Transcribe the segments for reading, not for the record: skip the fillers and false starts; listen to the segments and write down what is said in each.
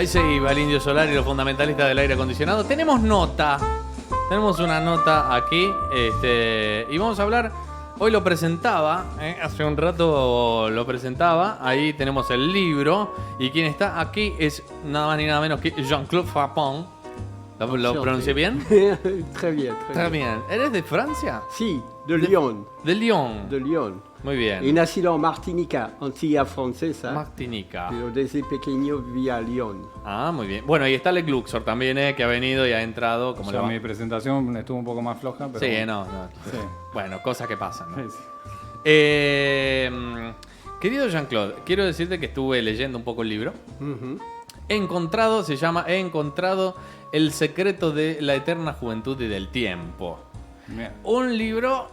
Ahí se iba el Indio Solar y los fundamentalistas del aire acondicionado. Tenemos una nota aquí, y vamos a hablar. Hoy lo presentaba, hace un rato lo presentaba. Ahí tenemos el libro. Y quien está aquí es nada más ni nada menos que Jean-Claude Frapon. ¿Lo pronuncié bien? Très bien. ¿Eres de Francia? Sí, de Lyon. De Lyon. De Lyon. Muy bien. He nacido en Martinica, Antigua Francesa. Martinica. Pero desde pequeño vivía a Lyon. Ah, muy bien. Bueno, y está Lex Luxor también, que ha venido y ha entrado. Como Mi presentación estuvo un poco más floja, pero... Sí, no. Sí. Bueno, cosas que pasan, ¿no? Sí. Querido Jean-Claude, quiero decirte que estuve leyendo un poco el libro. Uh-huh. He encontrado El secreto de la eterna juventud y del tiempo. Bien. Un libro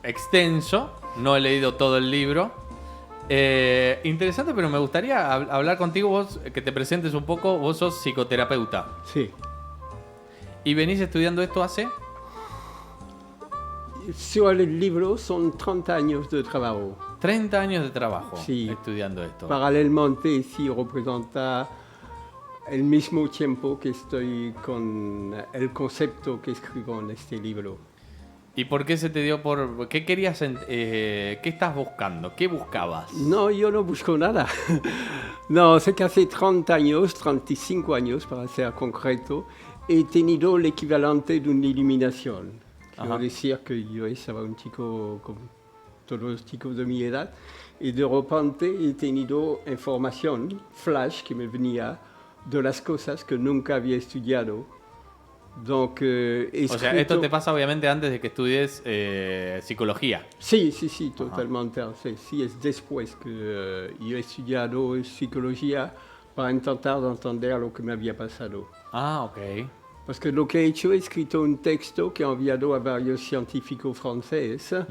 extenso, no he leído todo el libro. Interesante, pero me gustaría hablar contigo, vos, que te presentes un poco. Vos sos psicoterapeuta. Sí. ¿Y venís estudiando esto hace? Sur el libro son 30 años de trabajo. 30 años de trabajo, sí, estudiando esto. Paralelamente, sí, representa el mismo tiempo que estoy con el concepto que escribo en este libro. ¿Y por qué se te dio por...? ¿Qué querías? ¿Qué estás buscando? ¿Qué buscabas? No, yo no busco nada. No, sé que hace 30 años, 35 años para ser concreto, he tenido el equivalente de una iluminación. Quiero decir que yo estaba un chico como todos los chicos de mi edad y de repente he tenido información, flash, que me venía de las cosas que nunca había estudiado. Donc, o sea, esto te pasa obviamente antes de que estudies psicología. Sí, totalmente. Sí, es después que yo he estudiado psicología para intentar entender lo que me había pasado. Ah, ok. Porque lo que he hecho, he escrito un texto que he enviado a varios científicos franceses.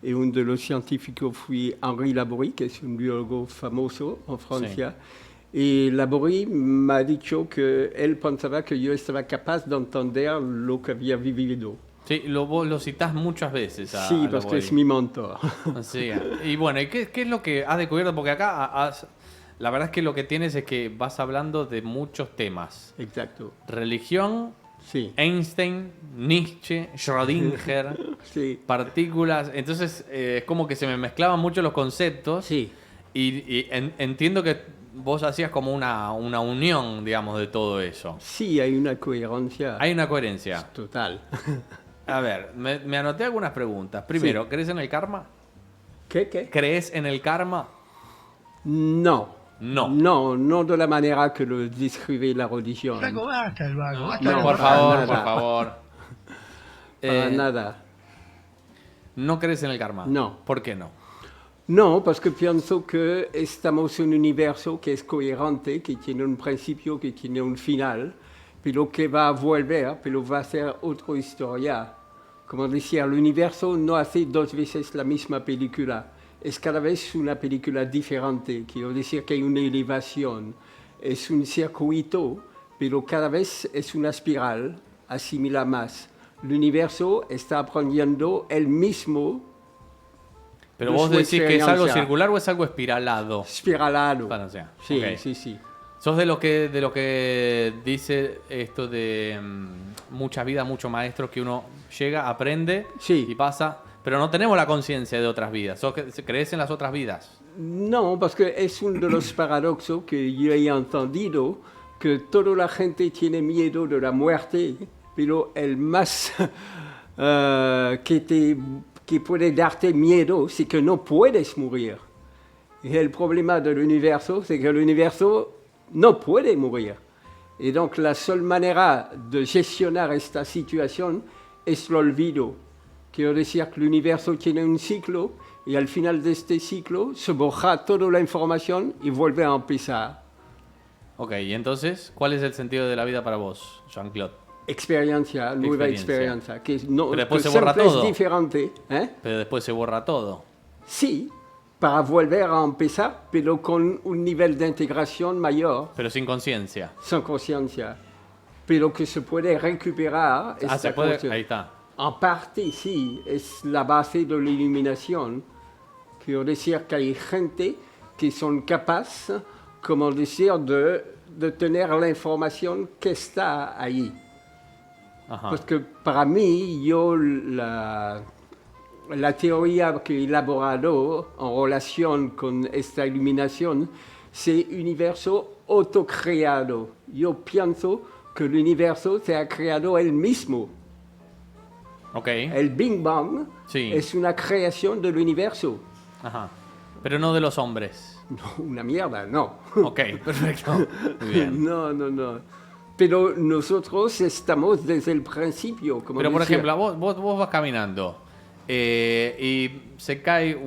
Y uno de los científicos fue Henri Laborie, que es un biólogo famoso en Francia. Sí. Y Laborie me ha dicho que él pensaba que yo estaba capaz de entender lo que había vivido. Sí, vos lo citás muchas veces. Sí, porque es mi mentor. Sí. Y bueno, ¿y qué es lo que has descubierto? Porque acá la verdad es que lo que tienes es que vas hablando de muchos temas. Exacto. Religión, sí. Einstein, Nietzsche, Schrödinger, sí. Partículas. Entonces es como que se me mezclaban mucho los conceptos. Sí. Y entiendo que vos hacías como una unión, digamos, de todo eso. Sí, hay una coherencia. Hay una coherencia. Total. A ver, me anoté algunas preguntas. Primero, sí. ¿Crees en el karma? ¿Qué? ¿Crees en el karma? No, no de la manera que lo describe la religión. No, por favor. Para nada. ¿No crees en el karma? No. ¿Por qué no? No, porque pienso que estamos en un universo que es coherente, que tiene un principio, que tiene un final, pero que va a volver, pero va a ser otra historia. Como decía, el universo no hace dos veces la misma película. Es cada vez una película diferente. Quiero decir que hay una elevación. Es un circuito, pero cada vez es una espiral, asimila más. El universo está aprendiendo él mismo. Pero vos decís que es algo circular o es algo espiralado. Espiralado. Bueno, o sea, sí, okay. Sí. ¿Sos de lo que dice esto de mucha vida, mucho maestro, que uno llega, aprende y pasa, pero no tenemos la conciencia de otras vidas? ¿Crees en las otras vidas? No, porque es uno de los paradoxos que yo he entendido, que toda la gente tiene miedo de la muerte, pero el más que puede darte miedo es que no puedes morir. Y el problema del universo es que el universo no puede morir. Y donc la sola manera de gestionar esta situación es el olvido. Quiero decir que el universo tiene un ciclo y al final de este ciclo se borra toda la información y vuelve a empezar. Ok, y entonces, ¿cuál es el sentido de la vida para vos, Jean-Claude? Experiencia, nueva experiencia. Que no, pero después que se borra todo. Es diferente. Pero después se borra todo. Sí, para volver a empezar, pero con un nivel de integración mayor. Pero sin conciencia. Sin conciencia. Pero que se puede recuperar. Se puede, ahí está. En parte, sí, es la base de la iluminación. Quiero decir que hay gente que son capaces comment decir, de tener la información que está ahí. Ajá. Parce que para mí, yo la teoría que he elaborado en relación con esta iluminación, c'est universo autocreado. Yo pienso que el universo se ha creado él mismo. Ok. El Big Bang Sí. es una creación del universo. Ajá. Pero no de los hombres. No, una mierda, no. Ok, perfecto. Muy bien. No. Pero nosotros estamos desde el principio. Como Pero por decía. ejemplo, vos vas caminando y se cae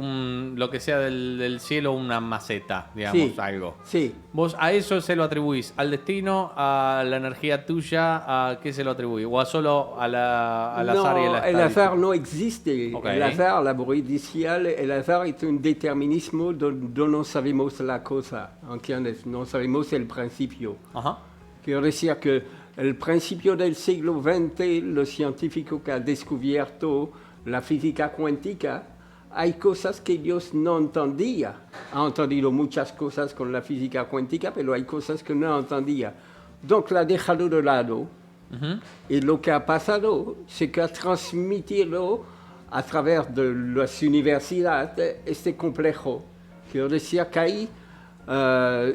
lo que sea del cielo, una maceta, digamos, Sí. algo. Sí. ¿Vos a eso se lo atribuís? ¿Al destino? ¿A la energía tuya? ¿A qué se lo atribuís? ¿O a solo al azar y a la el estadística? azar no existe. Ok. El azar, la buridicial, el azar es un determinismo donde no sabemos la cosa, ¿entiendes? No sabemos el principio. Ajá. Quiero decir que el principio del siglo XX, los científicos que han descubierto la física cuántica, hay cosas que Dios no entendía. Ha entendido muchas cosas con la física cuántica, pero hay cosas que no entendía. Donc la ha dejado de lado. Y lo que ha pasado es que ha transmitido a través de las universidades este complejo. Quiero decir que hay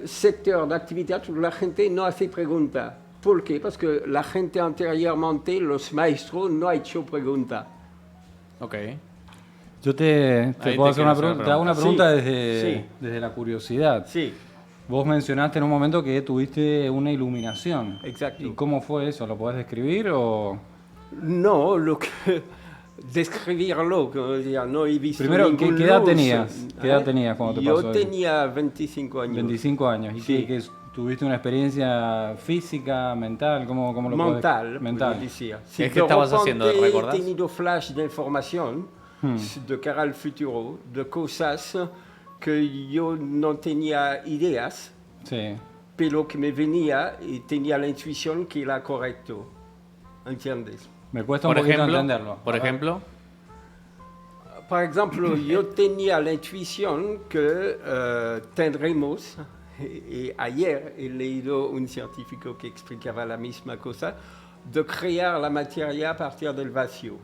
sector de actividad donde la gente no hace preguntas. ¿Por qué? Porque la gente anteriormente, los maestros, no ha hecho preguntas. Ok. Yo te Ahí puedo te hacer quiero una hacer pregunta. una Te hago una pregunta. pregunta Sí. desde la curiosidad. Sí, Vos mencionaste en un momento que tuviste una iluminación. exacto. ¿Y cómo fue eso? ¿Lo podés describir o...? No, lo que describirlo, como decía, no he visto Primero, ningún ¿qué edad luz. tenías? ¿Qué edad tenías cuando te pasó Yo eso? tenía 25 años. 25 años. ¿Y Sí. que tuviste una experiencia física, mental? ¿Cómo lo podés- Mental, Mental. decía. ¿Qué estabas haciendo? He ¿Recordás? tenido flash de información de cara al futuro, de cosas que yo no tenía ideas, Sí. pero que me venía y tenía la intuición que era correcto. ¿Entiendes? Me cuesta Por un poquito ejemplo, entenderlo. por A ver. ejemplo, Por ejemplo, yo tenía la intuición que tendremos, y ayer he leído un científico que explicaba la misma cosa, de crear la materia a partir del vacío.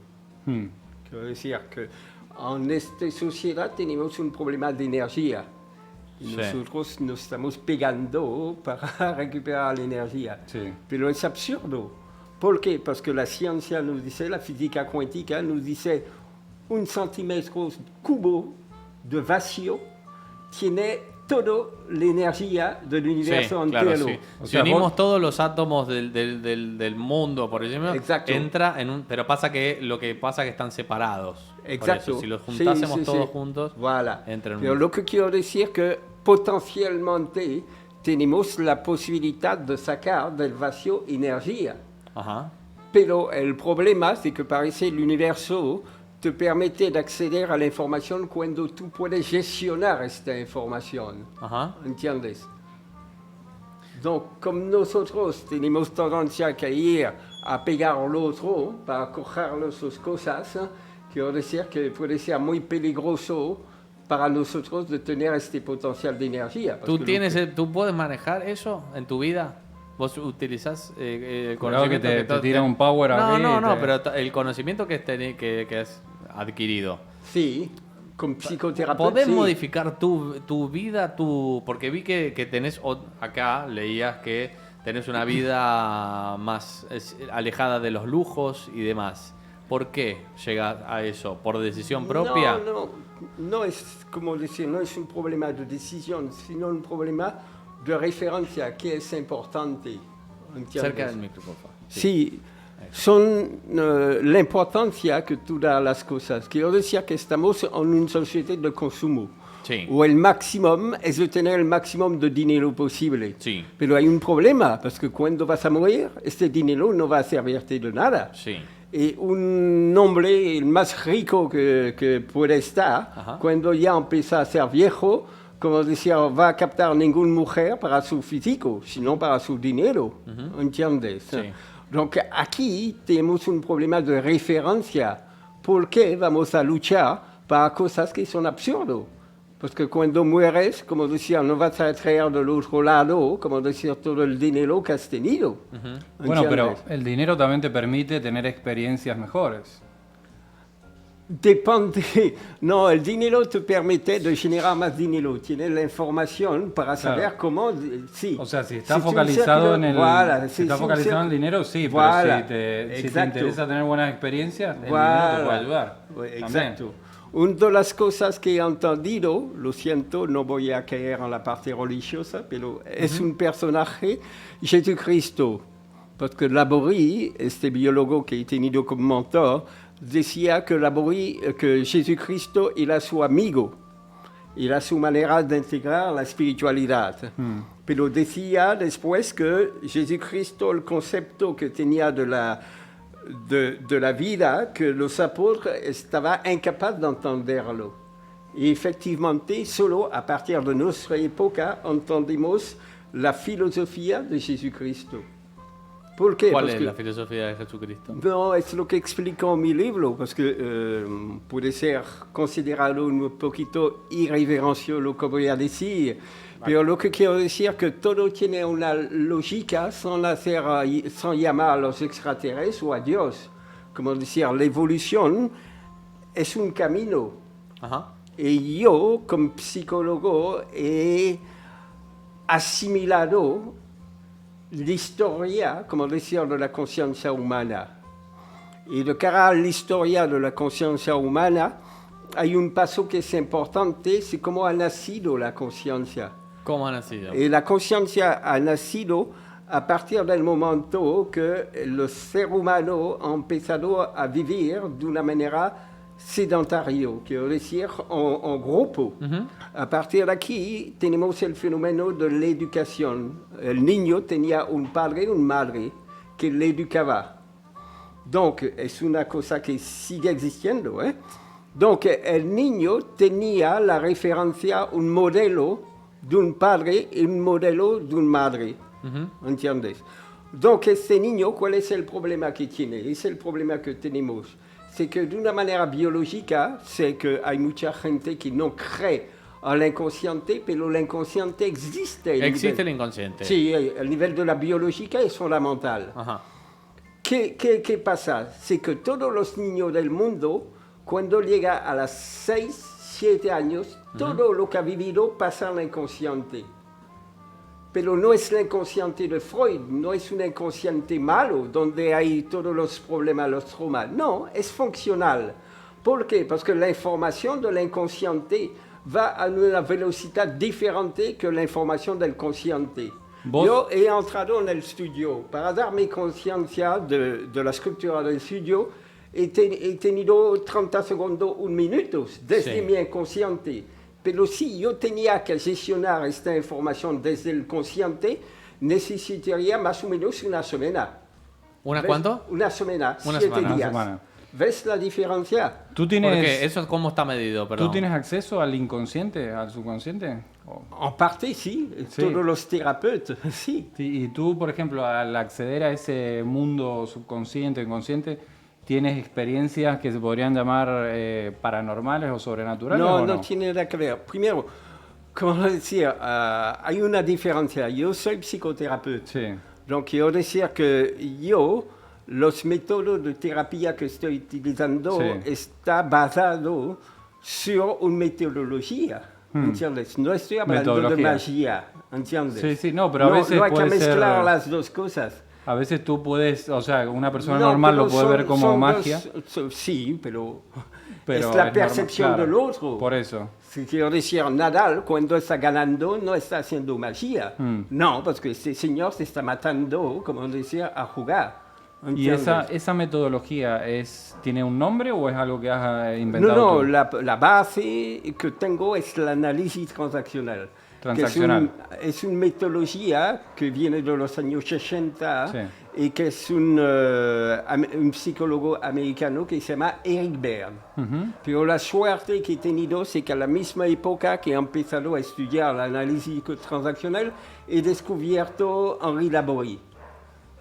Hmm. Quiero decir que en esta sociedad tenemos un problema de energía. Y Sí. nosotros nos estamos pegando para recuperar la energía. Sí. Pero es absurdo. ¿Por qué? Porque la ciencia nos dice, la física cuántica nos dice, 1 centímetro cubo de vacío tiene toda la energía del sí, universo claro, entero. sí. O Si sea, unimos vos- todos los átomos del mundo, por ejemplo, Exacto. entra en un... Pero pasa que lo que pasa es que están separados. Por Exacto. eso, si los Sí, juntásemos sí, todos sí. juntos, Voilà. entra en Pero un... lo que quiero decir es que potencialmente tenemos la posibilidad de sacar del vacío energía. Ajá. Pero el problema es que parece el universo te permite de acceder a la información cuando tú puedes gestionar esta información. Ajá. ¿Entiendes? Donc, como nosotros tenemos tendencia a ir a pegar al otro para coger las cosas, quiero decir que puede ser muy peligroso para nosotros de tener este potencial de energía. ¿Tú, Porque ¿Tú puedes manejar eso en tu vida? ¿Vos utilizás el Cuidado que conocimiento te tira un power No, aquí y no, te- pero el conocimiento que has adquirido. sí, con psicoterapeuta. ¿Podés sí. modificar tu vida? Porque vi que tenés, acá leías que tenés una vida más alejada de los lujos y demás. ¿Por qué llegas a eso? ¿Por decisión propia? No es como decir, no es un problema de decisión, sino un problema de referencia que es importante. ¿Entiendes? Cerca del micro, por favor. Sí, son la importancia que tú das a las cosas. Quiero decir que estamos en una sociedad de consumo. Sí. Où el máximo es de tener el máximo de dinero posible. Sí. Pero hay un problema, porque cuando vas a morir, este dinero no va a servirte de nada. Sí. Y un hombre, el más rico que puede estar, Ajá. cuando ya empieza a ser viejo, como decía, va a captar ninguna mujer para su físico, sino para su dinero. ¿Entiendes? Sí. Donc aquí tenemos un problema de referencia. ¿Por qué vamos a luchar para cosas que son absurdas? Porque cuando mueres, como decía, no vas a traer del otro lado, como decía, todo el dinero que has tenido. Bueno, pero ¿Entiendes? el dinero también te permite tener experiencias mejores. Depende. No, el dinero te permite de generar más dinero. Tienes la información para saber Claro. cómo. Sí. O sea, si estás Si tú focalizado en el, voilà, si estás si un focalizado en el cercle- dinero, sí, Voilà, pero si te exacto. interesa tener buenas experiencias, el dinero te Voilà. puede ayudar. Oui, también. exacto. Una de las cosas que he entendido, lo siento, no voy a caer en la parte religiosa, pero es un personaje, Jesucristo, porque Laborie, este biólogo que he tenido como mentor, decía que que Jesucristo era su amigo, era su manera de integrar la espiritualidad. Pero decía después que Jesucristo, el concepto que tenía de la vida, que los apóstoles estaban incapaces de entenderlo. Y efectivamente, solo a partir de nuestra época entendemos la filosofía de Jesucristo. ¿Por qué? ¿Cuál Porque es la filosofía de Jesucristo? no, es lo que explico en mi libro, porque puede ser considerado un poquito irreverencio lo que voy a decir, pero lo que quiero decir es que todo tiene una lógica sin llamar a los extraterrestres o a Dios. Como decir, la evolución es un camino. Ajá. Y yo, como psicólogo, he asimilado la historia, como decir, de la conciencia humana. Y de cara a la historia de la conciencia humana, hay un paso que es importante, es cómo ha nacido la conciencia. ¿Cómo ha nacido? Y la conciencia ha nacido a partir del momento que el ser humano ha empezado a vivir de una manera sedentaria, quiero decir, en grupo. A partir de aquí tenemos el fenómeno de la educación. El niño tenía un padre y una madre que le educaba. Donc, es una cosa que sigue existiendo. Donc, el niño tenía la referencia, un modelo de un padre y un modelo de una madre. ¿Entiendes? Donc, este niño, ¿cuál es el problema que tiene? Es el problema que tenemos. C'est que de una manera biológica, sé que hay mucha gente que no cree al inconsciente, pero el inconsciente existe. Existe el inconsciente. Sí, el nivel de la biológica es fundamental. Ajá. ¿Qué pasa? C'est que todos los niños del mundo, cuando llega a los 6, 7 años, todo lo que ha vivido pasa en el inconsciente. Pero no es el inconsciente de Freud, no es un inconsciente malo, donde hay todos los problemas, los traumas. No, es funcional. ¿Por qué? Porque la información del inconsciente va a una velocidad diferente que la información del consciente. ¿Vos? Yo he entrado en el estudio para darme conciencia de la estructura del estudio. He tenido 30 segundos, 1 minuto desde Sí. mi inconsciente. Pero si yo tenía que gestionar esta información desde el consciente, necesitaría más o menos una semana. ¿Una ¿Ves? cuánto? Una semana, Una 7 semana. días. Una semana. ¿Ves la diferencia? ¿Tú ¿Por tienes, qué? ¿Eso cómo está medido? Perdón. ¿Tú tienes acceso al inconsciente, al subconsciente? En parte, sí. Sí. Todos los terapeutas, sí. Sí, y tú, por ejemplo, al acceder a ese mundo subconsciente, inconsciente, ¿tienes experiencias que se podrían llamar paranormales o sobrenaturales? No, o no tiene nada que ver. Primero, como decía, hay una diferencia. Yo soy psicoterapeuta. Sí. Donc, quiero decir que yo, los métodos de terapia que estoy utilizando Sí. está basado sur una metodología. ¿Entiendes? No estoy hablando de Metodología. magia. ¿Entiendes? Sí, sí, no, pero a veces no hay que puede ser- mezclar las dos cosas. A veces tú puedes, o sea, una persona No, normal pero lo puede ver como son magia, sí, pero pero es la normal, percepción claro, del otro. Por eso. Si quiero decir, Nadal, cuando está ganando, no está haciendo magia. No, porque este señor se está matando, como decía, a jugar. ¿Y ¿Entiendes? esa metodología tiene un nombre o es algo que has inventado No, tú? la base que tengo es el análisis transaccional. Transaccional. Que es una metodología que viene de los años 60 Sí. y que es un psicólogo americano que se llama Eric Berne. Pero la suerte que he tenido es que a la misma época que he empezado a estudiar el análisis transaccional, he descubierto Henri Laborie,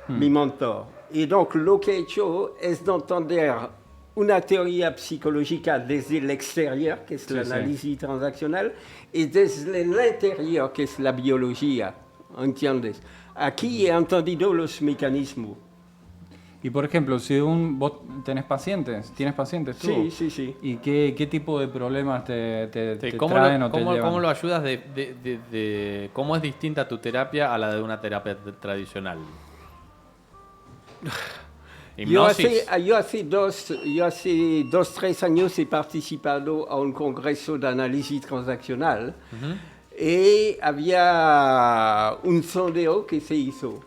mi mentor. Y donc lo que he hecho es de entender una teoría psicológica desde el exterior, que es el análisis transaccional, y desde el interior, que es la biología, ¿entiendes? Aquí he entendido los mecanismos. Y por ejemplo, si vos ¿tienes pacientes tú? Sí, sí, sí. ¿Y qué tipo de problemas te ¿Cómo traen lo, o te cómo- llevan? cómo lo ayudas cómo es distinta tu terapia a la de una terapia tradicional? Yo Hipnosis. hace 2, 3 años he participado a un congreso de análisis transaccional y había un sondeo que se hizo.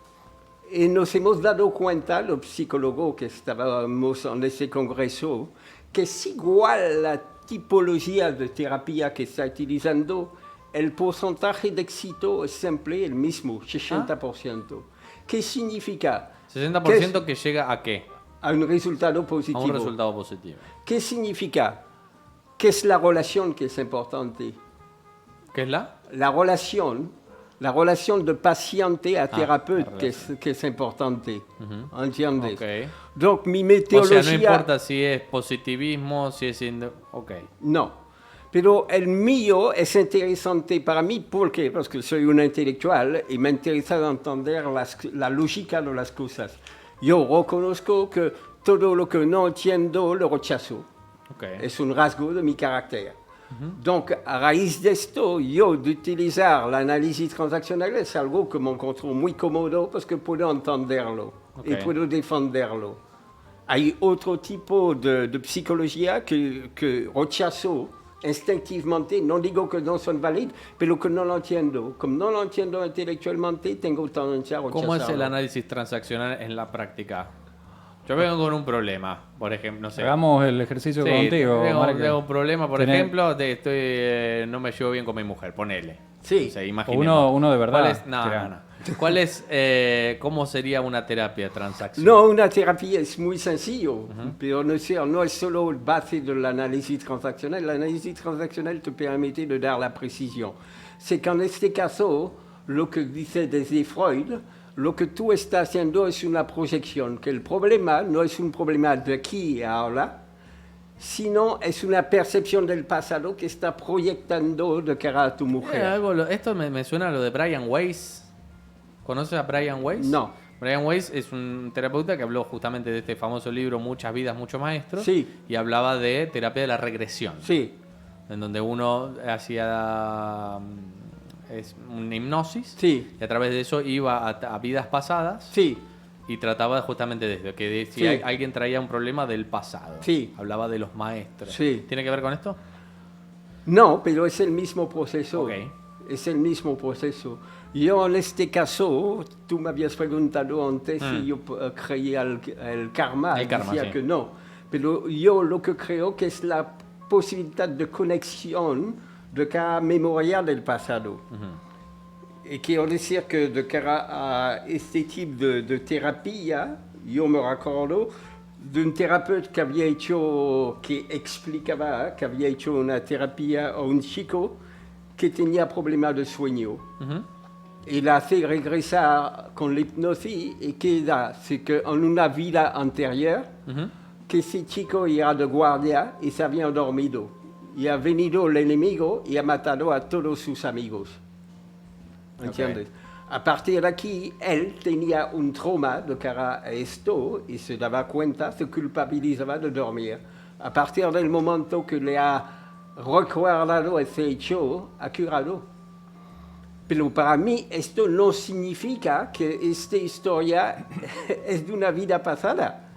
Y nos hemos dado cuenta, los psicólogos que estábamos en ese congreso, que es igual la tipología de terapia que está utilizando, el porcentaje de éxito es siempre el mismo, 60%. ¿Qué significa? 60% que llega a qué? A un resultado A positivo. un resultado positivo. ¿Qué significa? ¿Qué es la relación que es importante? ¿Qué es la? La relación de paciente a terapeuta que es importante. ¿Entiendes? Ok. Donc, mi O metodología... sea, no importa si es positivismo, si es... Ok. No. Pero el mío es interesante para mí, ¿por qué? Porque soy un intelectual y me interesa entender la lógica de las cosas. Yo reconozco que todo lo que no entiendo lo rechazo. Okay. Es un rasgo de mi carácter. Donc, a raíz de esto, yo de utilizar el análisis transaccional es algo que me encuentro muy cómodo porque puedo entenderlo y puedo defenderlo. Hay otro tipo de psicología que rechazo instintivamente, no digo que no son válidos, pero que no lo entiendo. Como no lo entiendo intelectualmente, tengo tendencia a rechazarlo. ¿Cómo es el análisis transaccional en la práctica? Yo vengo con un problema, por ejemplo, no sé. Hagamos el ejercicio Sí, contigo, Marque. tengo un problema, por Tenés- ejemplo, no me llevo bien con mi mujer, ponele. Sí. O sea, O imaginemos. uno de verdad. ¿Cuál es? No, Tirá. no, no. ¿Cuál es, cómo sería una terapia transaccional? No, una terapia es muy sencillo, pero no es solo base del análisis transaccional. El análisis transaccional te permite de dar la precisión. C'est qu'en este caso, lo que dice desde Freud, lo que tú estás haciendo es una proyección, que el problema no es un problema de aquí y ahora, sino es una percepción del pasado que está proyectando de cara a tu mujer. Esto me suena a lo de Brian Weiss. ¿Conoces a Brian Weiss? No. Brian Weiss es un terapeuta que habló justamente de este famoso libro Muchas vidas, muchos maestros. Sí. Y hablaba de terapia de la regresión. Sí, En donde uno hacía una hipnosis. sí, Y a través de eso iba a vidas pasadas. sí. Y trataba justamente de esto, que si Sí. alguien traía un problema del pasado. Sí. Hablaba de los maestros. Sí. ¿Tiene que ver con esto? No, pero es el mismo proceso. Ok. Es el mismo proceso. Yo en este caso, tú me habías preguntado antes si yo creía el karma. El karma, decía sí. que no. Pero yo lo que creo que es la posibilidad de conexión de cada memoria del pasado. Y quiero decir que de cara a este tipo de terapia, yo me recuerdo de un terapeuta que explicaba que había hecho una terapia a un chico que tenía problemas de sueño. Y la hace regresar con la hipnosis y queda, es que en una vida anterior, que ese chico era de guardia y se había dormido. Y ha venido el enemigo y ha matado a todos sus amigos. ¿Entiendes? A partir de aquí, él tenía un trauma de cara a esto y se daba cuenta, se culpabilizaba de dormir. A partir del momento que le ha recordado ese hecho, ha curado. Pero para mí esto no significa que esta historia es de una vida pasada.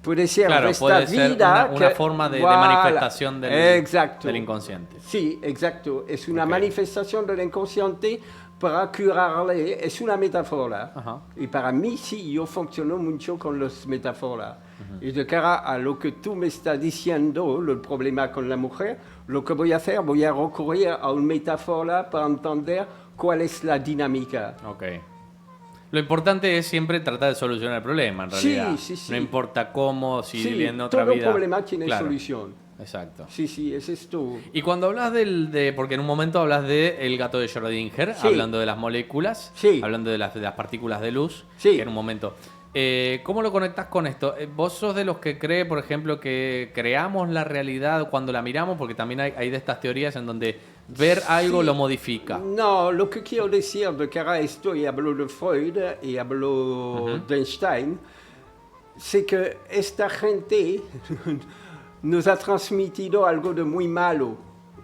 Puede ser Claro, esta puede ser vida una que- forma de Voilà. manifestación Exacto. del inconsciente. Sí, exacto. Es una Ok. manifestación del inconsciente para curarle. Es una metáfora. Ajá. Y para mí sí, yo funciono mucho con las metáforas. Y de cara a lo que tú me estás diciendo, el problema con la mujer, lo que voy a hacer, voy a recurrir a una metáfora para entender cuál es la dinámica. Ok. Lo importante es siempre tratar de solucionar el problema, en Sí, realidad. sí, sí. No importa cómo, si Sí, en otra todo vida... problema tiene Claro, solución. Exacto. Sí, sí, es esto. Y cuando hablas porque en un momento hablas de el gato de Schrödinger, Sí. hablando de las moléculas, Sí. hablando de las partículas de luz, Sí. que en un momento... ¿Cómo lo conectas con esto? ¿Vos sos de los que cree, por ejemplo, que creamos la realidad cuando la miramos? Porque también hay de estas teorías en donde ver algo Sí. lo modifica. No, lo que quiero decir de cara a esto, y hablo de Freud y hablo de Einstein, c'est que esta gente nos ha transmitido algo de muy malo,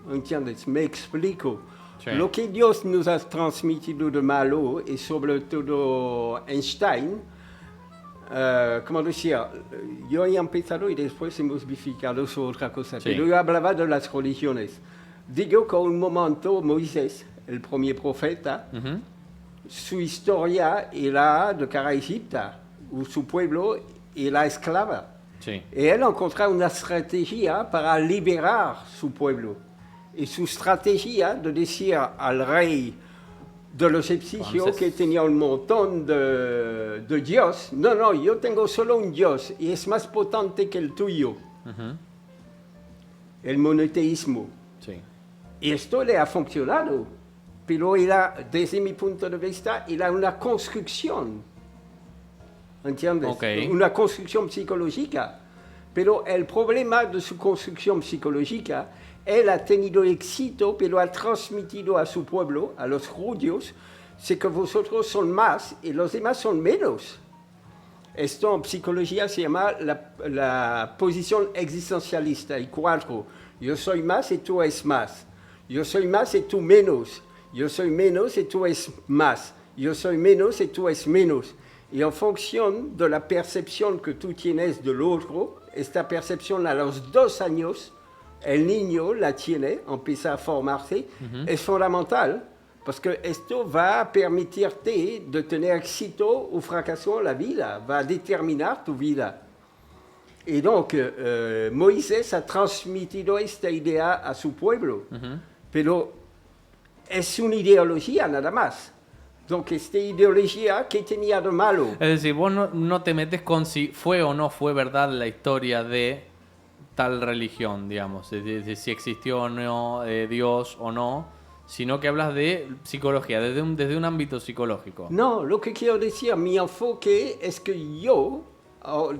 ¿entiendes? Me explico. Sí. Lo que Dios nos ha transmitido de malo, y sobre todo Einstein, ¿cómo decía? Yo he empezado y después hemos bifurcado sobre otra cosa, Sí. pero yo hablaba de las religiones. Digo que un momento Moisés, el primer profeta, Ujú. su historia era de cara a Egipto, où su pueblo era esclava. Sí. Y él encontró una estrategia para liberar su pueblo. Y su estrategia de decir al rey de los egipcios Entonces- que tenía un montón de Dios, no, yo tengo solo un Dios y es más potente que el tuyo, Ujú. el monoteísmo. Sí. Y esto le ha funcionado, pero era, desde mi punto de vista, era una construcción, ¿entiendes? Ok. Una construcción psicológica. Pero el problema de su construcción psicológica, él ha tenido éxito, pero ha transmitido a su pueblo, a los judíos, c'est que vosotros son más y los demás son menos. Esto en psicología se llama la posición existencialista. Hay 4. Yo soy más y tú es más. Yo soy más y tú menos. Yo soy menos y tú es más. Yo soy menos y tú es menos. Y en función de la percepción que tú tienes del otro, esta percepción a los 2 años, el niño la tiene, empieza a formarse, es fundamental. Porque esto va a permitirte de tener éxito o fracaso en la vida, va a determinar tu vida. Y donc, Moisés ha transmitido esta idea a su pueblo, pero es una ideología nada más. Donc, esta ideología, ¿qué tenía de malo? Es decir, vos no te metes con si fue o no fue verdad la historia de tal religión, digamos, de si existió o no Dios o no, sino que hablas de psicología, desde un ámbito psicológico. No, lo que quiero decir, mi enfoque es que yo,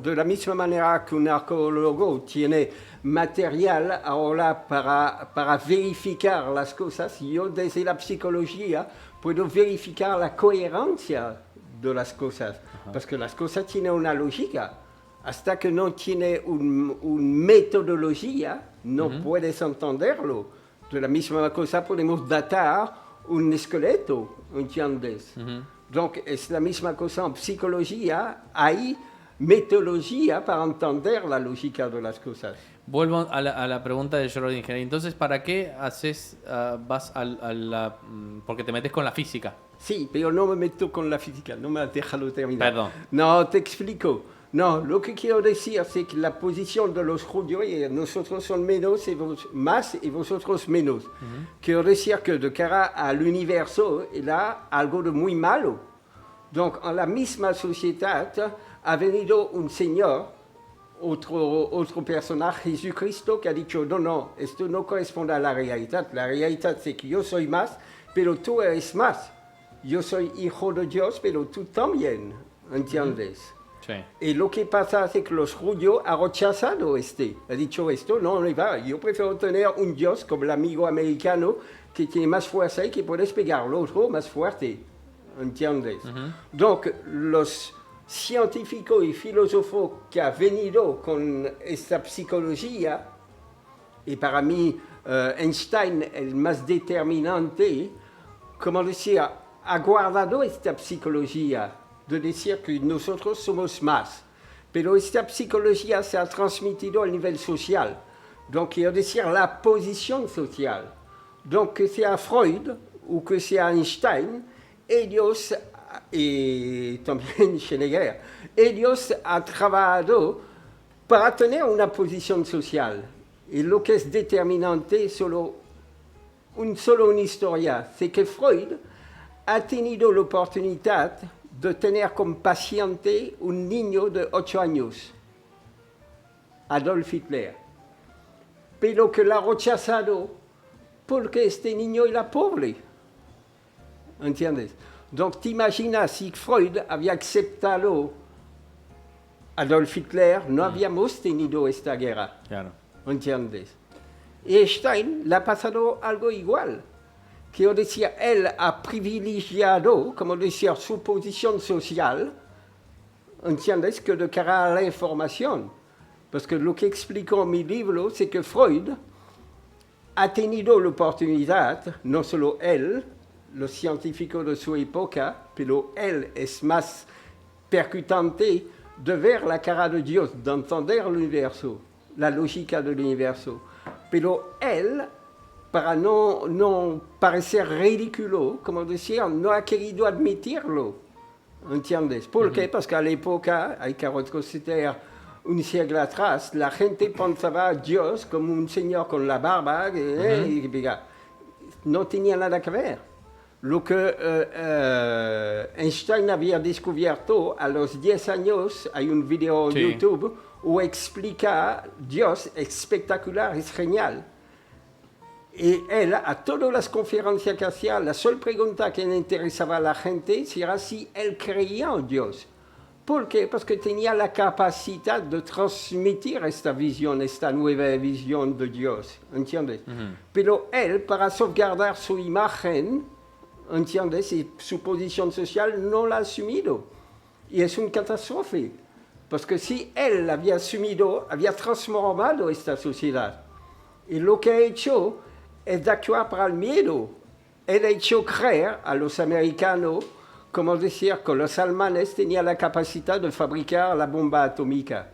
de la misma manera que un arqueólogo tiene material ahora para verificar las cosas, yo desde la psicología puedo verificar la coherencia de las cosas, porque las cosas tienen una lógica. Hasta que no tiene una metodología, no puedes entenderlo. De la misma cosa podemos datar un esqueleto, ¿entiendes? Donc, es la misma cosa en psicología, hay metodología para entender la lógica de las cosas. Vuelvo a la pregunta de Schrödinger. Entonces, ¿para qué vas porque te metes con la física? Sí, pero no me meto con la física, no me déjalo terminar. Perdón. No, te explico. No, lo que quiero decir es que la posición de los judíos, nosotros son menos y más y vosotros menos. Quiero decir que de cara al universo era algo de muy malo. Donc, en la misma sociedad ha venido un señor, otro personaje, Jesucristo, que ha dicho, no, esto no corresponde a la realidad. La realidad es que yo soy más, pero tú eres más. Yo soy hijo de Dios, pero tú también, ¿entiendes? Sí. Y lo que pasa es que los judíos han rechazado ha dicho esto, no me va, yo prefiero tener un Dios como el amigo americano que tiene más fuerza y que puedes pegar al otro más fuerte, ¿entiendes? Donc, los científicos y filósofos que han venido con esta psicología, y para mí Einstein el más determinante, como decía, ha guardado esta psicología de decir que nosotros somos más. Pero esta psicología se ha transmitido a nivel social. Donc, quiero decir, la posición social. Donc, que sea Freud o que sea Einstein, ellos, y también Schellinger, ellos han trabajado para tener una posición social. Y lo que es determinante es solo una historia. C'est que Freud ha tenido la oportunidad de tener como paciente un niño de 8 años, Adolf Hitler, pero que la ha rechazado porque este niño era pobre, ¿entiendes? Donc, te imaginas si Freud había aceptado Adolf Hitler, no habíamos tenido esta guerra. Claro. ¿Entiendes? Y Einstein le ha pasado algo igual. Que yo decía, él ha privilegiado, como decía, su posición social, ¿entiendes? Que de cara a la información. Porque lo que explico en mi libro, es que Freud ha tenido la oportunidad, no solo él, los científicos de su época, pero él es más percutante de ver la cara de Dios, de entender el universo, la lógica del universo. Pero él, para no parecer ridículo, como decía, no ha querido admitirlo. ¿Entiendes? ¿Por qué? Porque a la época, hay que retroceder un siglo atrás, la gente pensaba a Dios como un señor con la barba, y no tenía nada que ver. Lo que Einstein había descubierto a los 10 años, hay un video en YouTube, où explica Dios espectacular, es genial. Y él, a todas las conferencias que hacía, la sola pregunta que le interesaba a la gente era si él creía en Dios. ¿Por qué? Porque tenía la capacidad de transmitir esta visión, esta nueva visión de Dios, ¿entiendes? Pero él, para salvaguardar su imagen, ¿entiendes? Y su posición social, no la ha asumido. Y es una catástrofe. Porque si él había asumido, había transformado esta sociedad. Y lo que ha hecho es de actuar para el miedo. Él ha hecho creer a los americanos, como decir, que los alemanes tenían la capacidad de fabricar la bomba atómica.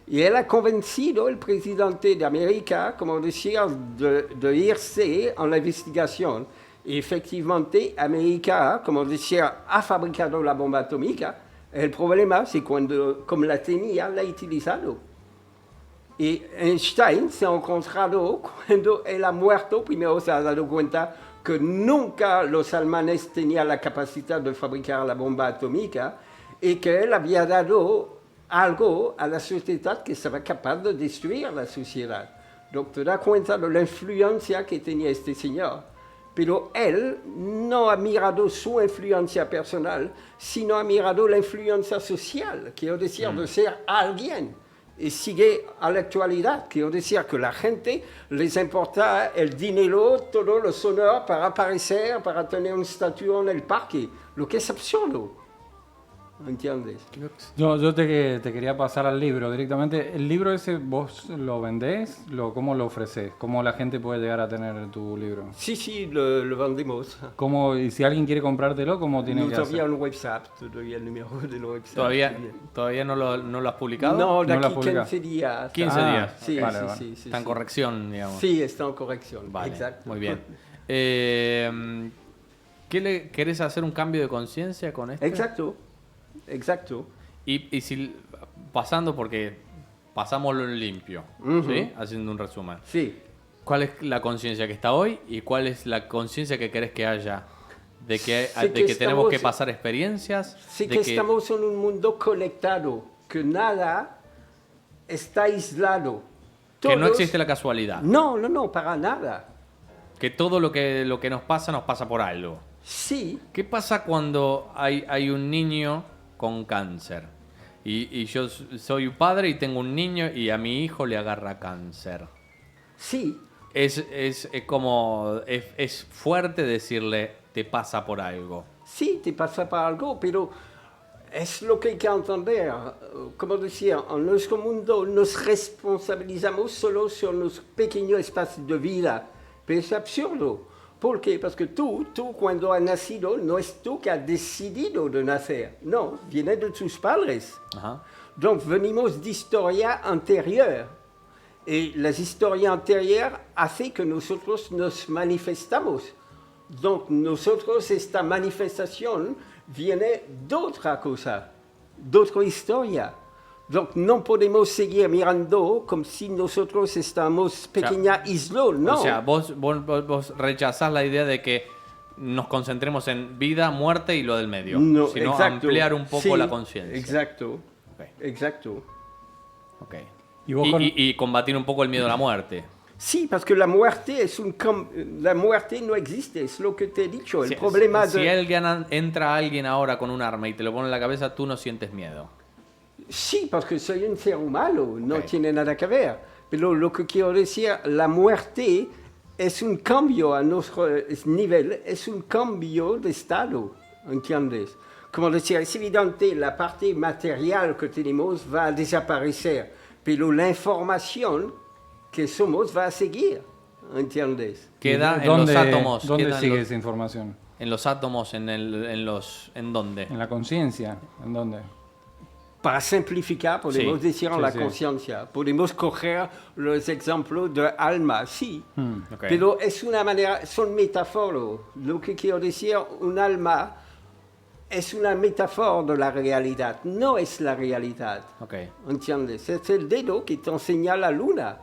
Y él ha convencido al presidente de América, como decir, de irse en la investigación. Y efectivamente, América, como decía, ha fabricado la bomba atómica. El problema es que cuando, como la tenía, la ha utilizado. Y Einstein se ha encontrado, cuando él ha muerto, primero se ha dado cuenta que nunca los alemanes tenían la capacidad de fabricar la bomba atómica y que él había dado algo a la sociedad que estaba capaz de destruir la sociedad. Donc te das cuenta de la influencia que tenía este señor. Pero él no ha mirado su influencia personal, sino ha mirado la influencia social, quiero decir, de ser alguien. Y sigue a la actualidad, quiero decir que la gente les importa el dinero, todos los honores para aparecer, para tener un estatua en el parque, lo que es absurdo. ¿Entiendes? Yo te quería pasar al libro directamente. ¿El libro ese vos lo vendés? ¿Cómo lo ofreces? ¿Cómo la gente puede llegar a tener tu libro? Sí, lo vendemos. Y si alguien quiere comprártelo, ¿cómo tiene que hacer? Todavía un WhatsApp, todavía el número del WhatsApp. ¿Todavía no lo has publicado? No, de ¿No lo aquí has publicado? 15 días. 15 días. Sí, Vale. sí. Está en corrección, digamos. Sí, está en corrección. Vale, Exacto. muy bien. ¿Querés hacer un cambio de conciencia con esto? Exacto. Y si pasando, porque pasamos lo limpio, ¿sí? Haciendo un resumen. Sí. ¿Cuál es la conciencia que está hoy y cuál es la conciencia que querés que haya? De que tenemos que pasar experiencias. Sí, que estamos en un mundo conectado, que nada está aislado. Que no existe la casualidad. No, para nada. Que todo lo que nos pasa por algo. Sí. ¿Qué pasa cuando hay un niño con cáncer? Y yo soy un padre y tengo un niño y a mi hijo le agarra cáncer. Sí. Es fuerte decirle, te pasa por algo. Sí, te pasa por algo, pero es lo que hay que entender. Como decía, en nuestro mundo nos responsabilizamos solo sur los pequeños espacios de vida. Pero es absurdo. ¿Por qué? Porque tú cuando has nacido, no es tú que has decidido de nacer. No, viene de tus padres. Donc venimos de historia anterior. Y las historias anteriores hacen que nosotros nos manifestamos. Donc nosotros, esta manifestación viene de otra cosa, de otra historia. Donc no podemos seguir mirando como si nosotros estamos pequeña isla, no. O sea, vos rechazás la idea de que nos concentremos en vida, muerte y lo del medio, no, sino exacto. ampliar un poco la conciencia. Exacto. Okay. Exacto. Okay. Y combatir un poco el miedo a la muerte. Sí, porque la muerte la muerte no existe, es lo que te he dicho. El problema si entra alguien ahora con un arma y te lo pone en la cabeza, tú no sientes miedo. Sí, porque soy un ser humano, no Ok. tiene nada que ver. Pero lo que quiero decir, la muerte es un cambio a nuestro nivel, es un cambio de estado, ¿entiendes? Como decir, es evidente, la parte material que tenemos va a desaparecer, pero la información que somos va a seguir, ¿entiendes? Queda en ¿Dónde- los átomos. ¿Dónde queda en sigue los- esa información? En los átomos, ¿en dónde? ¿En la conciencia? ¿En dónde? Para simplificar, podemos Sí, decir en sí, la sí. conciencia. Podemos coger los ejemplos de alma, sí. Ok. Pero es una manera, son metáforas. Lo que quiero decir, un alma es una metáfora de la realidad, no es la realidad. Ok. ¿Entiendes? Es el dedo que te enseña la luna,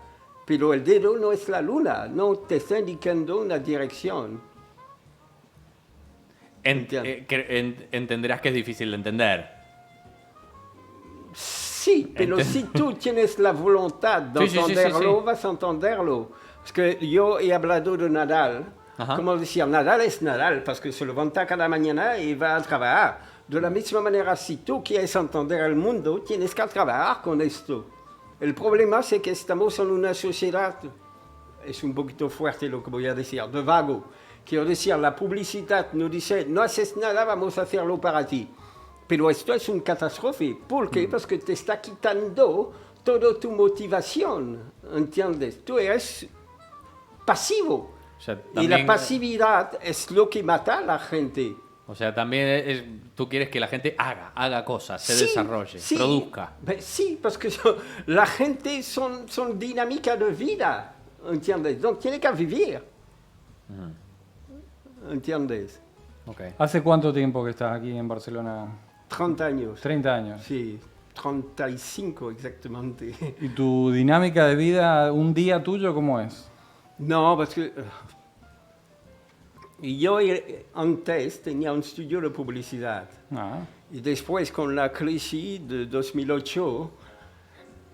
pero el dedo no es la luna, no te está indicando una dirección. Entiendo. Entenderás que es difícil de entender. Sí, pero si tú tienes la voluntad de Sí, sí, sí, sí, entenderlo, sí. vas a entenderlo. Es que yo he hablado de Nadal. Ajá. Como decía, Nadal es Nadal, porque se levanta cada mañana y va a trabajar. De la misma manera, si tú quieres entender el mundo, tienes que trabajar con esto. El problema es que estamos en una sociedad, es un poquito fuerte lo que voy a decir, de vago. Quiero decir, la publicidad nos dice, no haces nada, vamos a hacerlo para ti. Pero esto es una catástrofe. ¿Por qué? Porque te está quitando toda tu motivación, ¿entiendes? Tú eres pasivo. O sea, Y también, la pasividad es lo que mata a la gente. o sea, también tú quieres que la gente haga cosas, se Sí, desarrolle, sí. produzca. Sí, porque la gente son dinámica de vida, ¿entiendes? Entonces tiene que vivir. ¿Entiendes? Ok. ¿Hace cuánto tiempo que estás aquí en Barcelona? 30 años. 30 años. Sí, 35 exactamente. ¿Y tu dinámica de vida, un día tuyo, cómo es? No, porque yo antes tenía un estudio de publicidad. Ah, Y después, con la crisis de 2008,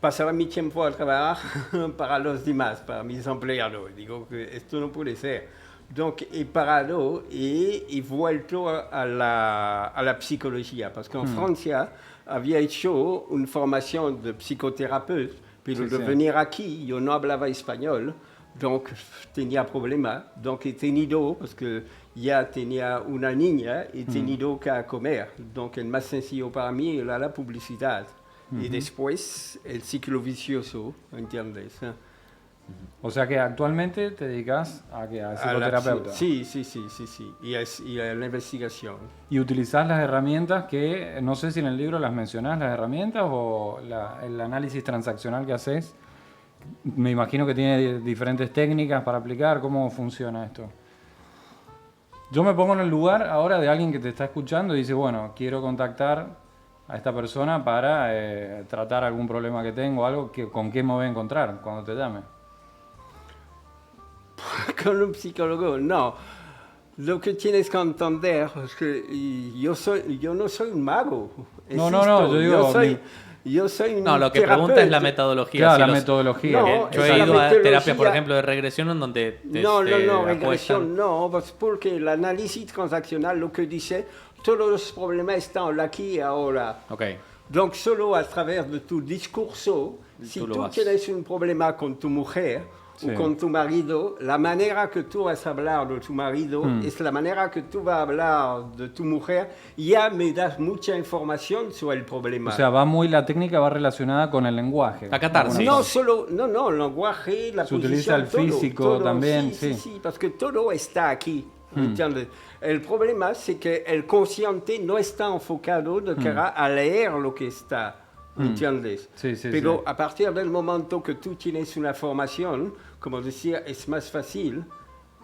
pasaba mi tiempo a trabajar para los demás, para mis empleados. Digo que esto no puede ser. Donc, he parado y he vuelto a la psicología, porque en Francia había hecho una formación de psicoterapeuta, pero Sí, de sí. venir aquí yo no hablaba español, donc tenía problemas. Donc he tenido, porque ya tenía una niña, he tenido que comer. Donc el más sencillo para mí era la publicidad. Y después el ciclo vicioso, ¿entiendes? o sea que actualmente te dedicas a, ¿qué? A A la psicoterapeuta. sí. Y a la investigación. Y utilizás las herramientas que, no sé si en el libro las mencionás, las herramientas o el análisis transaccional que haces. Me imagino que tiene diferentes técnicas para aplicar. ¿Cómo funciona esto? Yo me pongo en el lugar ahora de alguien que te está escuchando y dice, bueno, quiero contactar a esta persona para tratar algún problema que tengo, algo que, ¿con qué me voy a encontrar cuando te llame? Con un psicólogo, no. Lo que tienes que entender es que yo no soy un mago. No, yo digo, yo soy un No, lo que pregunta es la terapeuta. metodología. Claro, si la los- metodología. No, Yo es he la ido a metodología. terapia, por ejemplo, de regresión, en donde No, acuestan. regresión no, porque el análisis transaccional lo que dice, todos los problemas están aquí y ahora. Ok. Donc solo a través de tu discurso, si Tú lo tú vas. tienes un problema con tu mujer Sí. o con tu marido, la manera que tú vas a hablar de tu marido es la manera que tú vas a hablar de tu mujer. Ya me das mucha información sobre el problema. O sea, la técnica va relacionada con el lenguaje. La catarsis. Alguna no cosa. solo, no, el lenguaje, la Se posición, utiliza el todo, físico todo, también, sí, sí. porque todo está aquí. ¿Entiendes? El problema es que el consciente no está enfocado de cara a leer lo que está. ¿Entiendes? Sí, sí, Pero sí. a partir del momento que tú tienes una formación, como decía, es más fácil.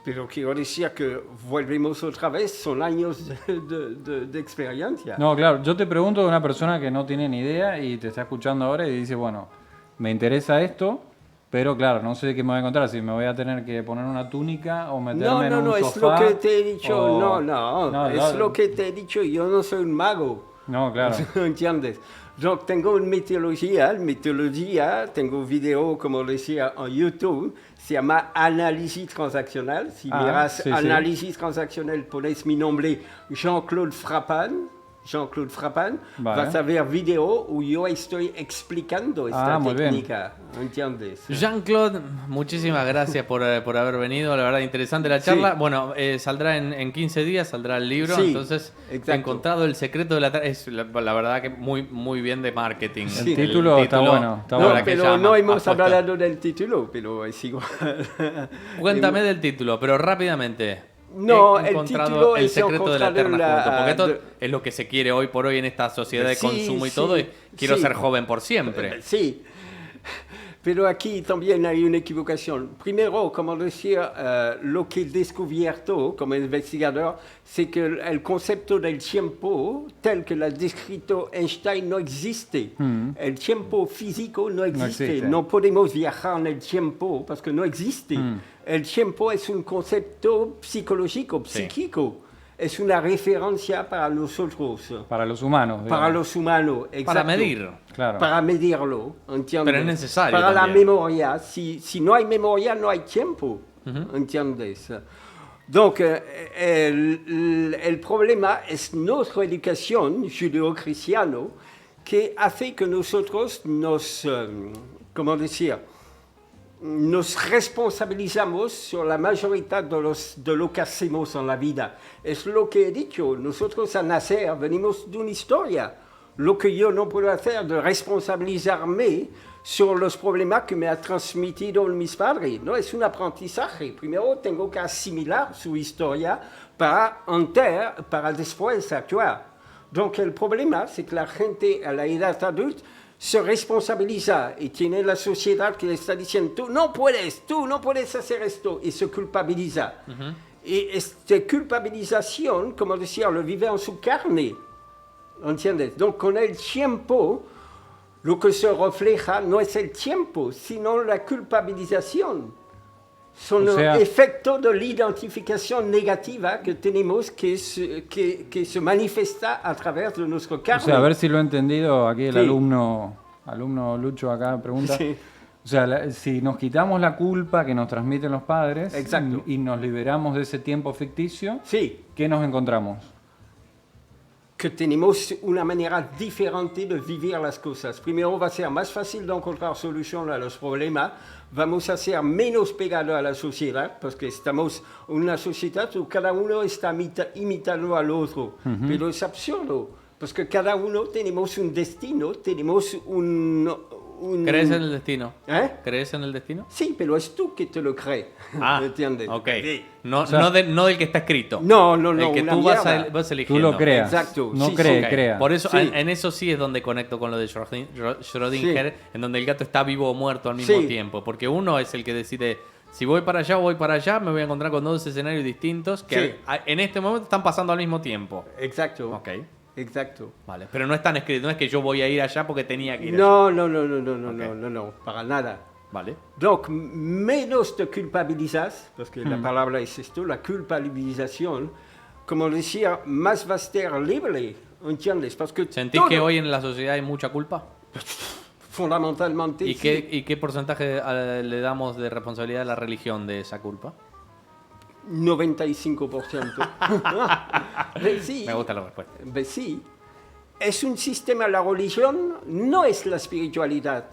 Pero quiero decir que volvemos otra vez, son años de experiencia. No, claro, yo te pregunto de una persona que no tiene ni idea y te está escuchando ahora y dice, bueno, me interesa esto, pero claro, no sé qué me voy a encontrar, si me voy a tener que poner una túnica o meterme en un No, es sofá. lo que te he dicho, o- es lo que te he dicho, yo no soy un mago. No, claro. ¿Entiendes? Donc, tengo una metodología, tengo un video, como decía, en YouTube, se llama Análisis Transaccional. Si miras sí, sí. Análisis Transaccional, pones mi nombre Jean-Claude Frappan, Jean-Claude Frappan, Vale. vas a ver video où yo estoy explicando esta muy bien. técnica, ¿entiendes? Jean-Claude, muchísimas gracias por haber venido. La verdad, interesante la charla. Sí. Bueno, saldrá en 15 días, saldrá el libro. Sí, Entonces, exacto. encontrado el secreto de es la verdad que muy bien de marketing. El título está bueno, está No, bueno. pero no hemos hablado del título, pero es igual. Cuéntame del título, pero rápidamente. No, He el encontrado título el es secreto de la encontrado eterna juventud. Porque esto de- es lo que se quiere hoy por hoy en esta sociedad de Sí, consumo y sí, todo. Y quiero sí. ser joven por siempre. Sí, pero aquí también hay una equivocación. Primero, como decía, lo que he descubierto como investigador, es que el concepto del tiempo, tel que lo ha descrito Einstein, no existe. El tiempo físico no existe. existe. No podemos viajar en el tiempo porque no existe. El tiempo es un concepto psicológico, Sí. psíquico. Es una referencia para nosotros, Para los humanos. para digamos. los humanos. Para exacto. medir. Claro. Para medirlo, ¿entiendes? Pero es necesario Para también. la memoria, si no hay memoria, no hay tiempo, ¿entiendes? Donc, el problema es nuestra educación judeo-cristiana que hace que nosotros ¿cómo decir? Nos responsabilizamos sur la mayoría de lo que hacemos en la vida. Es lo que he dicho, nosotros a nacer venimos de una historia. Lo que yo no puedo hacer de responsabilizarme sur los problemas que me ha transmitido mis padres. No es un aprendizaje. Primero tengo que asimilar su historia para después actuar. Donc el problema es que la gente a la edad adulta se responsabiliza y tiene la sociedad que le está diciendo tú no puedes hacer esto y se culpabiliza. Y esta culpabilización, como decía, lo vive en su carne. ¿Entiendes? Donc con el tiempo, lo que se refleja no es el tiempo, sino la culpabilización. Son O sea- efectos de la identificación negativa que tenemos que se manifiesta a través de nuestro O carne. sea, a ver si lo he entendido. Aquí el Sí. alumno Lucho acá pregunta. Sí. O sea, si nos quitamos la culpa que nos transmiten los padres Exacto. y nos liberamos de ese tiempo ficticio, Sí, ¿qué nos encontramos? que tenemos una manera diferente de vivir las cosas. Primero va a ser más fácil de encontrar solución a los problemas, vamos a ser menos pegados a la sociedad, porque estamos en una sociedad donde cada uno está imitando al otro, pero es absurdo, porque cada uno tenemos un destino, tenemos un ¿Crees en el destino? ¿Eh? ¿Crees en el destino? Sí, pero es tú que te lo crees, ¿entiendes? ok. Sí. No, O sea- no del que está escrito. No, El que una tú vas, mierda. vas Tú eligiendo. lo creas. Exacto, No sí, cree, sí. Ok. crea. Por eso, Sí. en eso sí es donde conecto con lo de Schrödinger, Sí. en donde el gato está vivo o muerto al mismo Sí. tiempo. Porque uno es el que decide, si voy para allá o voy para allá, me voy a encontrar con dos escenarios distintos que Sí. en este momento están pasando al mismo tiempo. Exacto. Ok, Exacto. vale. Pero no están escritos, no es que yo voy a ir allá porque tenía que ir allá. No, Ok. para nada. Vale. Donc, menos te culpabilizas, porque la palabra es esto, la culpabilización, como decía, más vas a estar libre, ¿entiendes? Porque ¿Sentís todo, que hoy en la sociedad hay mucha culpa? fundamentalmente, ¿Y sí. qué porcentaje le damos de responsabilidad a la religión de esa culpa? 95%. Sí. Me gusta la respuesta. Sí. Es un sistema, la religión no es la espiritualidad.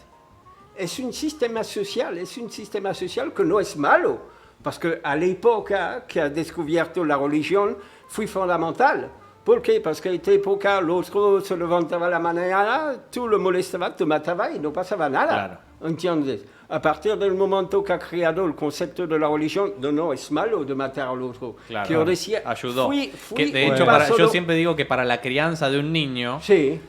Es un sistema social que no es malo, porque a la época que ha descubierto la religión fue fundamental. ¿Por qué? Porque en esta época el otro se levantaba a la mañana, tú lo molestabas, te mataba y no pasaba nada. Claro. ¿Entiendes? A partir del momento que ha creado el concepto de la religión, no es malo de matar al otro. Claro. Que yo decía, Ayudó. fui Que de un hecho, paso yo lo- siempre digo que para la crianza de un niño Sí.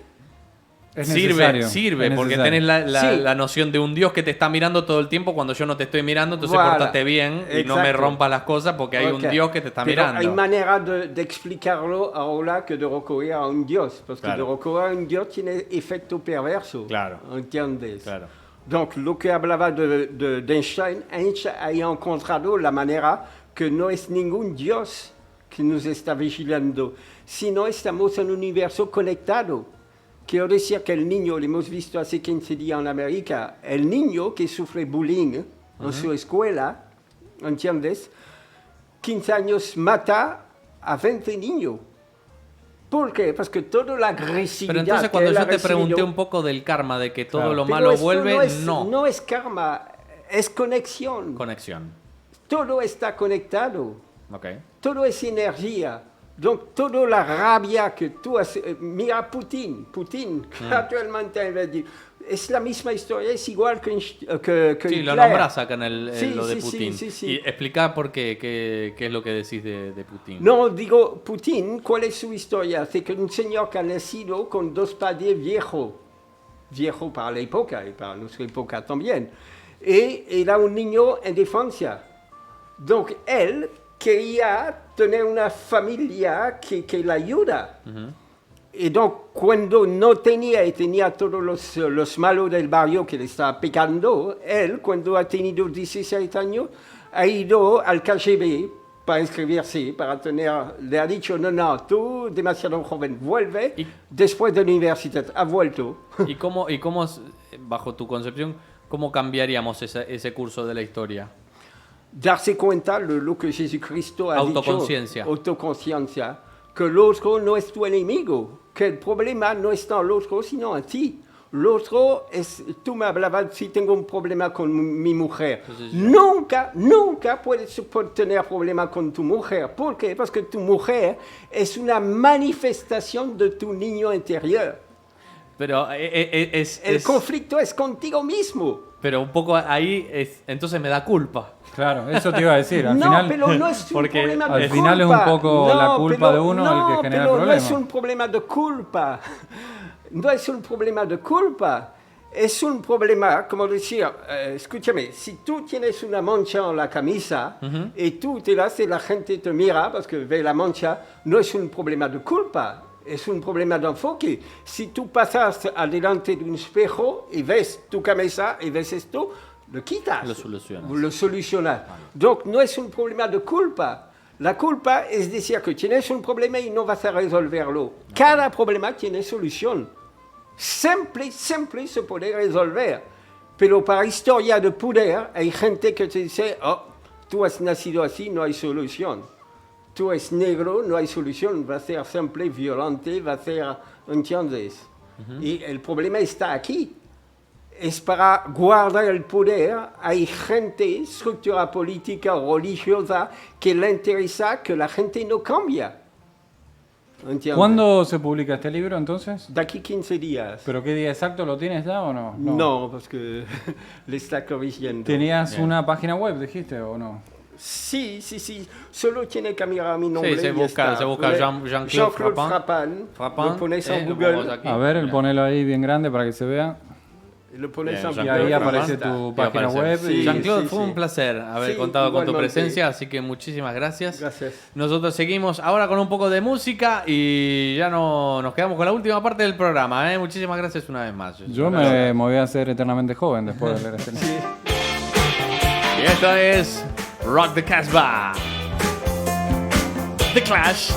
Es sirve, necesario, es porque necesario. tenés Sí. la noción de un Dios que te está mirando todo el tiempo cuando yo no te estoy mirando, entonces Voilà. pórtate bien y no me Exacto. rompas las cosas porque hay Ok. un Dios que te está Pero mirando. hay manera de explicarlo ahora que de recurrir a un Dios, porque Claro. de recurrir a un Dios tiene efecto perverso. Claro. ¿Entiendes? Claro. Donc, lo que hablaba de Einstein ha encontrado la manera que no es ningún Dios que nos está vigilando, sino estamos en un universo conectado. Quiero decir que el niño, lo hemos visto hace 15 días en América, el niño que sufre bullying en su escuela, ¿entiendes? 15 años mata a 20 niños. ¿Por qué? Porque toda la agresividad. Pero entonces que cuando él yo ha te pregunté recibido- un poco del karma, de que todo Claro. lo Pero malo esto vuelve, no es karma, es conexión. Conexión. Todo está conectado. Ok. Todo es energía. Donc, toda la rabia que tú has... mira Putin. Putin, actualmente, él va a decir, es la misma historia, es igual que Sí, Hitler. lo nombrás acá en Sí, lo de sí, sí, Putin. sí, sí. Y explica por qué, qué es lo que decís de Putin. No, digo, Putin, ¿cuál es su historia? Es que un señor que ha nacido con dos padres viejos. Viejo para la época y para nuestra época también. Y era un niño en defensa. Donc, él quería tener una familia que la ayuda. Y donc, cuando no tenía y tenía todos los malos del barrio que le estaba pegando, él, cuando ha tenido 16 años, ha ido al KGB para inscribirse, para tener, le ha dicho, no, tú, demasiado joven, vuelve, Y- después de la universidad, ha vuelto. ¿Y cómo, bajo tu concepción, cómo cambiaríamos ese curso de la historia? Darse cuenta de lo que Jesucristo ha Autoconciencia. dicho, autoconciencia, que el otro no es tu enemigo, que el problema no está en el otro, sino en ti. El otro es, tú me hablabas si tengo un problema con mi mujer. Entonces, Nunca puedes tener problema con tu mujer. ¿Por qué? Porque tu mujer es una manifestación de tu niño interior. Pero El conflicto es contigo mismo. Pero un poco ahí entonces me da culpa. Claro, eso te iba a decir. Al no, final, pero no es un porque problema de al culpa. final es un poco la culpa pero- de uno el que genera el pero problema. No es un problema de culpa. No es un problema de culpa. Es un problema, como decir, escúchame, si tú tienes una mancha en la camisa y tú te la haces, la gente te mira porque ve la mancha, no es un problema de culpa. Es un problema de enfoque. Si tú pasas adelante de un espejo y ves tu cabeza y ves esto, lo quitas. Lo solucionas. Lo solucionas. Donc, no es un problema de culpa. La culpa es decir que tienes un problema y no vas a resolverlo. Cada problema tiene solución. Simple se puede resolver. Pero para historia de poder, hay gente que te dice, oh, tú has nacido así, no hay solución. Tú eres negro, no hay solución, va a ser simple, violente, va a ser, ¿entiendes? Y el problema está aquí. Es para guardar el poder, hay gente, estructura política, religiosa, que le interesa que la gente no cambie. ¿Entiendes? ¿Cuándo se publica este libro entonces? De aquí 15 días. ¿Pero qué día exacto lo tienes ya o no? No, porque le está corrigiendo. ¿Tenías Bien. una página web, dijiste, o no? Sí. Solo tiene que mirar mi nombre. Sí, se y busca está. Jean-Claude Frappin. Frappin, Lo pones en lo Google. ponemos aquí. A ver, Mira. ponelo ahí bien grande para que se vea. Lo pones Bien, en Y Jean-Claude ahí Frappin. aparece Está. tu Y página aparece. web. Sí. y- Jean-Claude, fue sí. un placer haber Sí, contado con tu igualmente. presencia, así que muchísimas gracias. Gracias. Nosotros seguimos ahora con un poco de música y ya no, nos quedamos con la última parte del programa. Muchísimas gracias una vez más. Yo me voy a hacer eternamente joven después de leer este libro. Y esto es Rock the Casbah. The Clash.